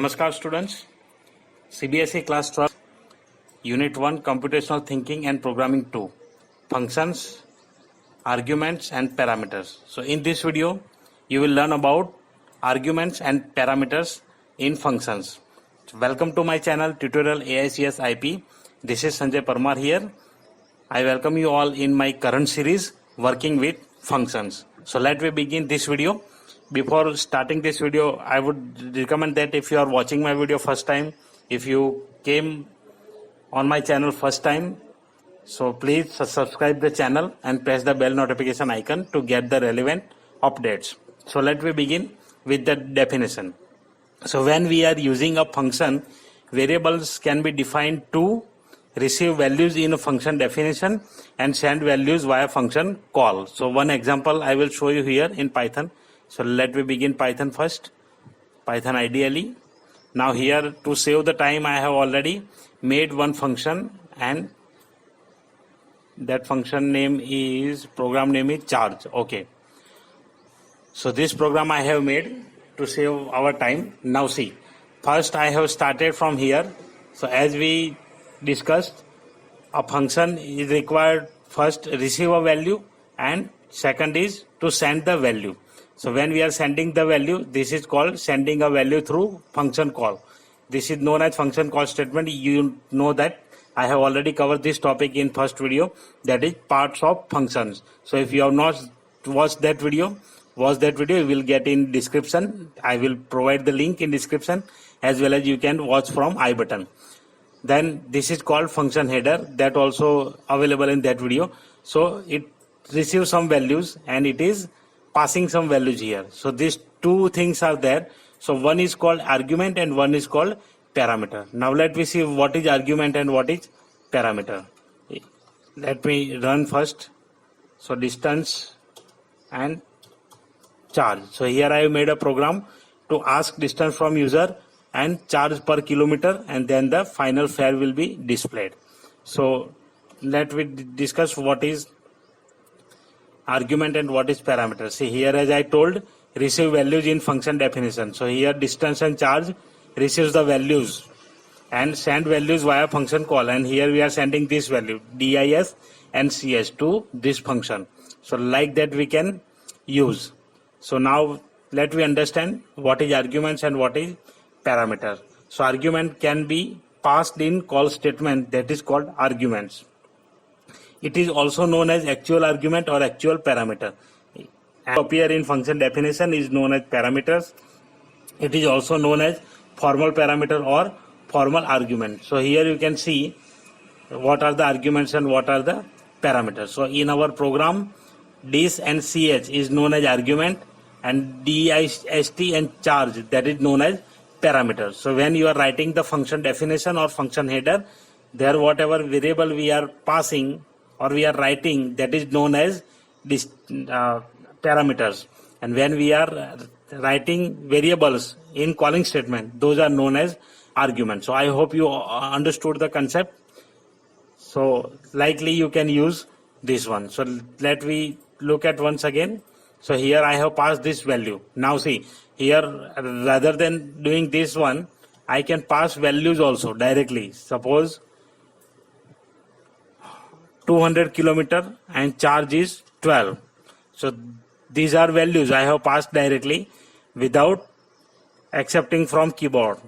Namaskar students, CBSE class 12, unit 1 computational thinking and programming 2, functions, arguments and parameters. So in this video you will learn about arguments and parameters in functions. Welcome to my channel tutorial AICS IP. This is Sanjay Parmar here. I welcome you all in my current series working with functions. So let me begin this video. Before starting this video, I would recommend that if you are watching my video first time, if you came on my channel first time, so please subscribe the channel and press the bell notification icon to get the relevant updates. So let me begin with the definition. So when we are using a function, variables can be defined to receive values in a function definition and send values via function call. So one example I will show you here in Python. So let me begin Python first, Python ideally. Now here, to save the time, I have already made one function and that function name is, program name is charge. Okay. So this program I have made to save our time. Now see, first I have started from here. So as we discussed, a function is required first receive a value and second is to send the value. So when we are sending the value, this is called sending a value through function call. This is known as function call statement. You know that I have already covered this topic in first video, that is parts of functions. So if you have not watched that video, you will get in description. I will provide the link in description, as well as you can watch from I button. Then this is called function header, that also available in that video. So it receives some values and it is passing some values here. So these two things are there. So one is called argument and one is called parameter. Now let me see what is argument and what is parameter. Let me run first. So distance and charge. So here I have made a program to ask distance from user and charge per kilometer, and then the final fare will be displayed. So let me discuss what is argument and what is parameter. See here, as I told, receive values in function definition. So here distance and charge receives the values and send values via function call, and here we are sending this value dis and cs to this function. So like that we can use. So now let me understand what is arguments and what is parameter. So argument can be passed in call statement, that is called arguments. It is also known as actual argument or actual parameter. And appear in function definition is known as parameters. It is also known as formal parameter or formal argument. So here you can see what are the arguments and what are the parameters. So in our program, dis and ch is known as argument and dist and charge, that is known as parameters. So when you are writing the function definition or function header, there whatever variable we are passing or we are writing, that is known as this parameters. And when we are writing variables in calling statement, those are known as arguments. So I hope you understood the concept. So likely you can use this one. So let me look at once again. So here I have passed this value. Now see here, rather than doing this one, I can pass values also directly. Suppose 200 kilometer and charge is 12. So these are values I have passed directly without accepting from keyboard.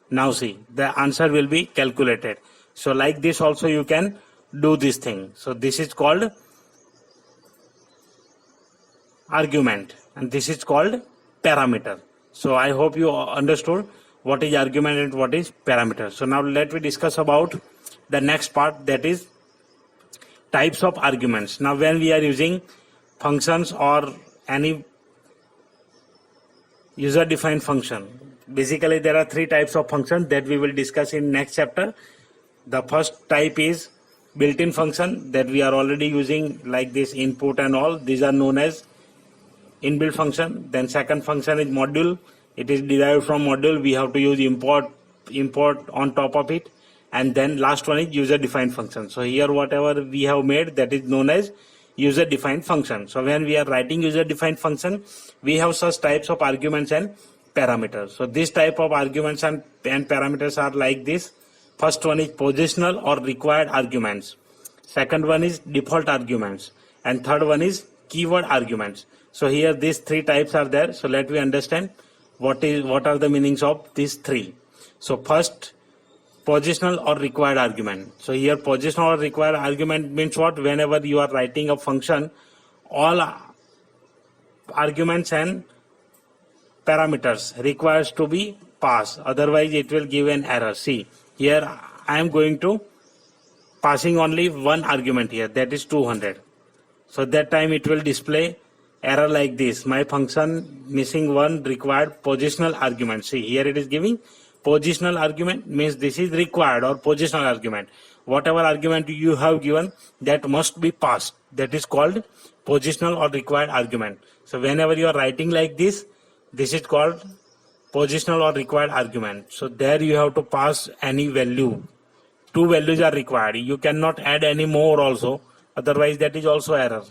Now see, the answer will be calculated. So like this also you can do this thing. So this is called argument and this is called parameter. So I hope you understood what is argument and what is parameter. So now let me discuss about the next part, that is types of arguments. Now when we are using functions or any user defined function, basically there are three types of functions that we will discuss in next chapter. The first type is built-in function that we are already using, like this input and all. These are known as inbuilt function. Then second function is module. It is derived from module. We have to use import on top of it. And then last one is user defined function. So here whatever we have made, that is known as user defined function. So when we are writing user defined function, we have such types of arguments and parameters. So this type of arguments and parameters are like this. First one is positional or required arguments. Second one is default arguments. And third one is keyword arguments. So here these three types are there. So let me understand what are the meanings of these three. So first, positional or required argument. So here positional or required argument means what? Whenever you are writing a function, all arguments and parameters requires to be passed, otherwise it will give an error. See, here I am going to passing only one argument here, that is 200. So that time it will display error like this. My function missing one required positional argument. See, here it is giving positional argument, means this is required or positional argument. Whatever argument you have given, that must be passed. That is called positional or required argument. So whenever you are writing like this is called positional or required argument. So there you have to pass any value. Two values are required. You cannot add any more also, otherwise that is also error.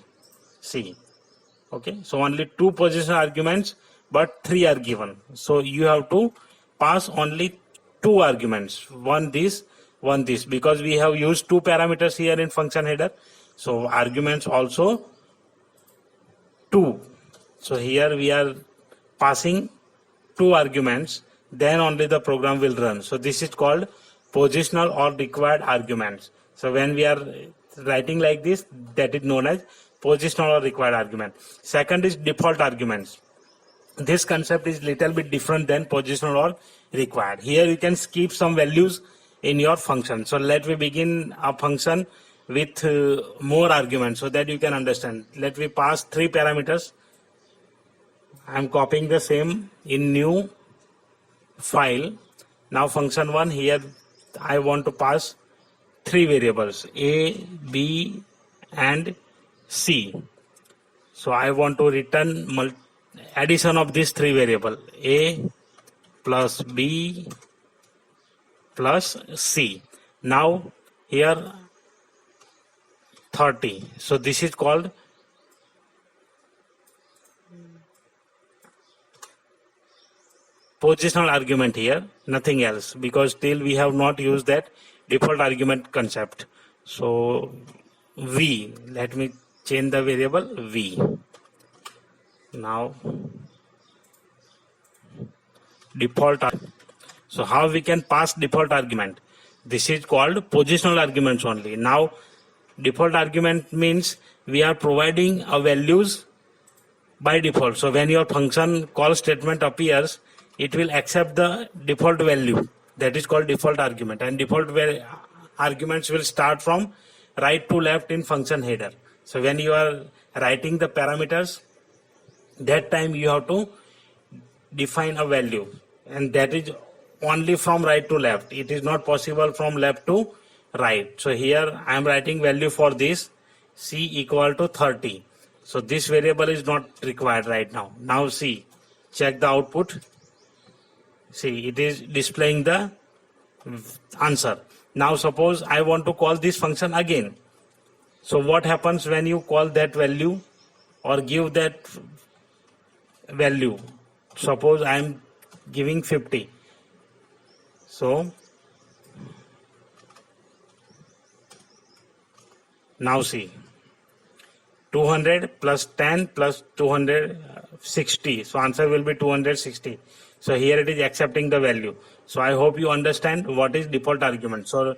See, okay, so only two positional arguments but three are given. So you have to pass only two arguments, one this, because we have used two parameters here in function header. So arguments also two. So here we are passing two arguments, then only the program will run. So this is called positional or required arguments. So when we are writing like this, that is known as positional or required argument. Second is default arguments. This concept is little bit different than positional or required. Here you can skip some values in your function. So let me begin a function with more arguments so that you can understand. Let me pass three parameters. I am copying the same in new file. Now function 1, here I want to pass three variables, A, B and C. So I want to return addition of these three variables, A plus B plus C. Now here 30. So this is called positional argument here, nothing else, because still we have not used that default argument concept. So V, let me change the variable V. Now default. So how we can pass default argument? This is called positional arguments only. Now default argument means we are providing a values by default. So when your function call statement appears, it will accept the default value. That is called default argument. And default arguments will start from right to left in function header. So when you are writing the parameters, that time you have to define a value, and that is only from right to left. It is not possible from left to right. So here I am writing value for this, C equal to 30. So this variable is not required right now. Now see, check the output. See, it is displaying the answer. Now suppose I want to call this function again. So what happens when you call that value or give that value? Suppose I am giving 50. So now see, 200 plus 10 plus 260. So answer will be 260. So here it is accepting the value. So I hope you understand what is default argument. So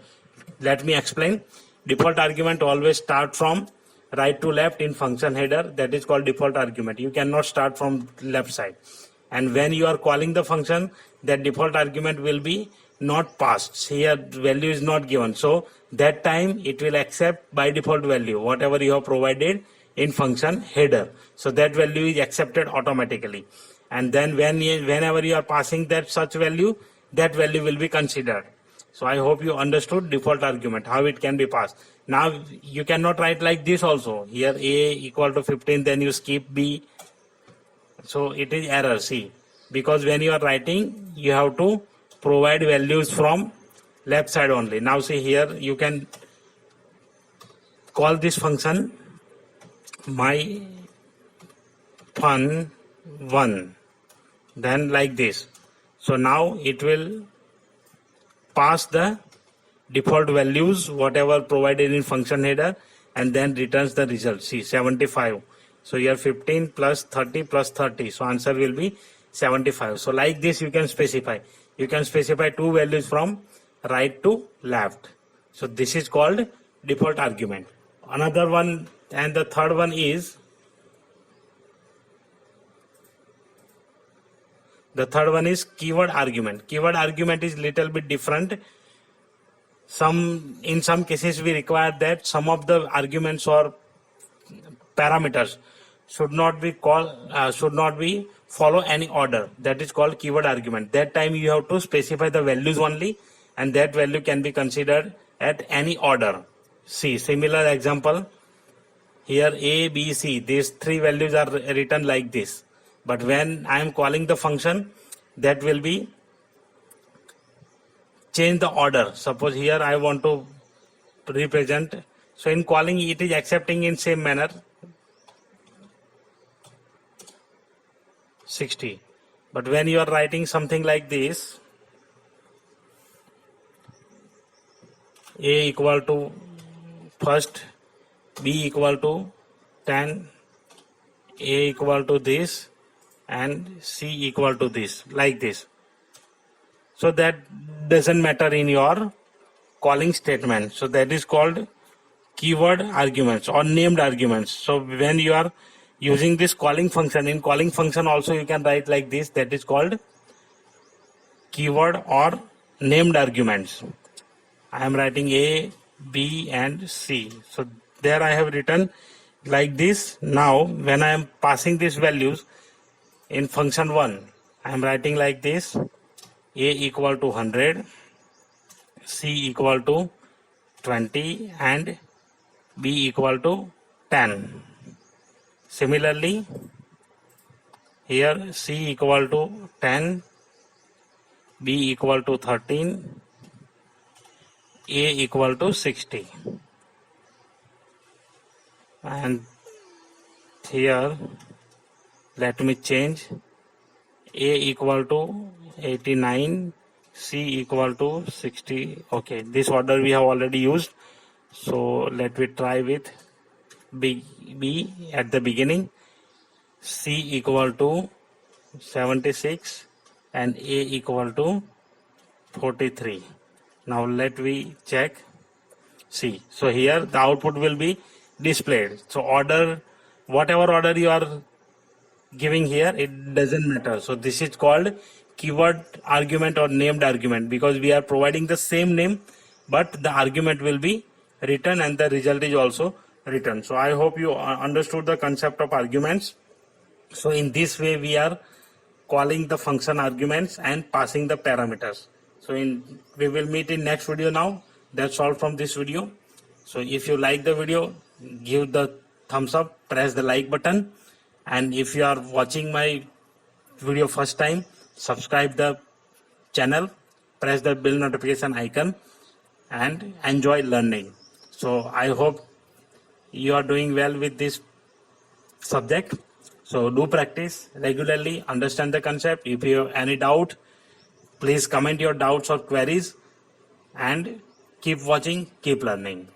let me explain. Default argument always start from right to left in function header. That is called default argument. You cannot start from left side. And when you are calling the function, that default argument will be not passed. Here value is not given. So that time it will accept by default value whatever you have provided in function header. So that value is accepted automatically. And then whenever you are passing that such value, that value will be considered. So I hope you understood default argument, how it can be passed. Now you cannot write like this also. Here A equal to 15, then you skip B. So it is error, see. Because when you are writing, you have to provide values from left side only. Now see here, you can call this function my fun1. then like this. So now it will pass the default values whatever provided in function header and then returns the result. See, 75. So here 15 plus 30 plus 30. So answer will be 75. So like this you can specify. You can specify two values from right to left. So this is called default argument. Another one, and the third one is keyword argument. Keyword argument is little bit different. In some cases we require that some of the arguments or parameters should not be follow any order. That is called keyword argument. That time you have to specify the values only, and that value can be considered at any order. See, similar example here, A, B, C. These three values are written like this. But when I am calling the function, that will be change the order. Suppose here I want to represent. So in calling it is accepting in same manner 60. But when you are writing something like this, A equal to first, B equal to 10, A equal to this, and C equal to this, like this. So that doesn't matter in your calling statement. So that is called keyword arguments or named arguments. So when you are using this calling function, in calling function also you can write like this. That is called keyword or named arguments. I am writing A, B and C. So there I have written like this. Now when I am passing these values in function 1, I am writing like this: A equal to 100, C equal to 20 and B equal to 10. Similarly, here C equal to 10, B equal to 13, A equal to 60. And here let me change: A equal to 89, C equal to 60. Okay, this order we have already used. So let me try with B at the beginning. C equal to 76 and A equal to 43. Now let me check. See, so here the output will be displayed. So order, whatever order you are giving here, it doesn't matter. So this is called keyword argument or named argument, because we are providing the same name but the argument will be written and the result is also written. So I hope you understood the concept of arguments. So in this way we are calling the function arguments and passing the parameters. So we will meet in next video now. That's all from this video. So if you like the video, give the thumbs up, press the like button, and if you are watching my video first time, subscribe the channel, press the bell notification icon and enjoy learning. So I hope you are doing well with this subject. So do practice regularly, understand the concept. If you have any doubt, please comment your doubts or queries, and keep watching, keep learning.